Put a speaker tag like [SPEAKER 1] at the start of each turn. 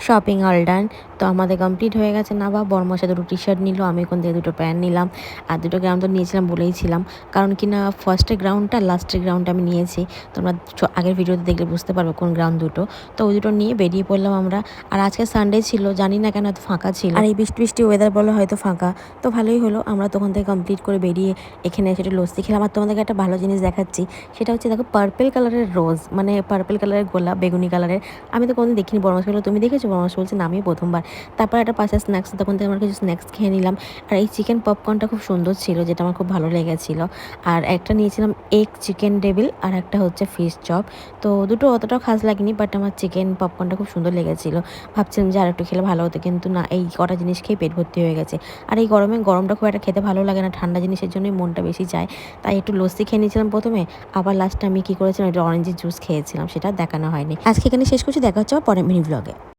[SPEAKER 1] Shopping all done. তো আমাদের complete হয়ে গেছে। না বা বড়মশাই দুটো টি শার্ট নিল, আমি ওখান থেকে দুটো প্যান্ট নিলাম, আর দুটো গ্রাউন্ড তো নিয়েছিলাম বলেইছিলাম, কারণ কি না ফার্স্টের গ্রাউন্ডটা লাস্টের গ্রাউন্ডটা আমি নিয়েছি। তোমরা আগের ভিডিওতে দেখলে বুঝতে পারবে কোন গ্রাউন্ড দুটো। তো ওই দুটো নিয়ে বেরিয়ে পড়লাম আমরা। আর আজকে সানডে ছিল, জানি না কেন এত ফাঁকা ছিল, আর এই বৃষ্টি বৃষ্টি ওয়েদার বলে হয়তো ফাঁকা। তো ভালোই হলো, আমরা তখন থেকে কমপ্লিট করে বেরিয়ে এখানে এসে একটু লস্যি খেলাম। আর তোমাদেরকে একটা ভালো জিনিস দেখাচ্ছি, সেটা হচ্ছে দেখো পার্পেল কালারের রোজ, মানে পার্পেল কালারের গোলাপ, বেগুনি কালারের। আমি তো কোনোদিন দেখিনি। বড় মাস বললো তুমি দেখেছো? বড় মাস বলছে না, আমি প্রথমবার। তারপর একটা পাশে স্ন্যাক্স, তখন থেকে আমার কিছু স্ন্যাক্স খেয়ে নিলাম। আর এই চিকেন পপকর্নটা খুব সুন্দর ছিল, যেটা আমার খুব ভালো লেগেছিলো। আর একটা নিয়েছিলাম এগ চিকেন ডেভিল, আর একটা হচ্ছে ফিশ চপ। তো দুটো অতটাও খাস লাগেনি, বাট আমার চিকেন পপকর্নটা খুব সুন্দর লেগেছিলো। ভাবছিলাম যে আর একটু খেলে ভালো হতো, কিন্তু না, এই কটা জিনিস খেয়ে পেট ভর্তি হয়ে গেছে। আর এই গরমে গরমটা খুব একটা খেতে ভালো লাগে না, ঠান্ডা জিনিসের জন্যই মনটা বেশি চায়। তাই একটু লস্যি খেয়ে নিয়েছিলাম প্রথমে, আবার লাস্টে আমি কী করেছিলাম, একটা অরেঞ্জের জুস খেয়েছিলাম, সেটা দেখানো হয়নি। আজকে এখানে শেষ করছি, দেখা হচ্ছে আবার পরের মিনি ব্লগে।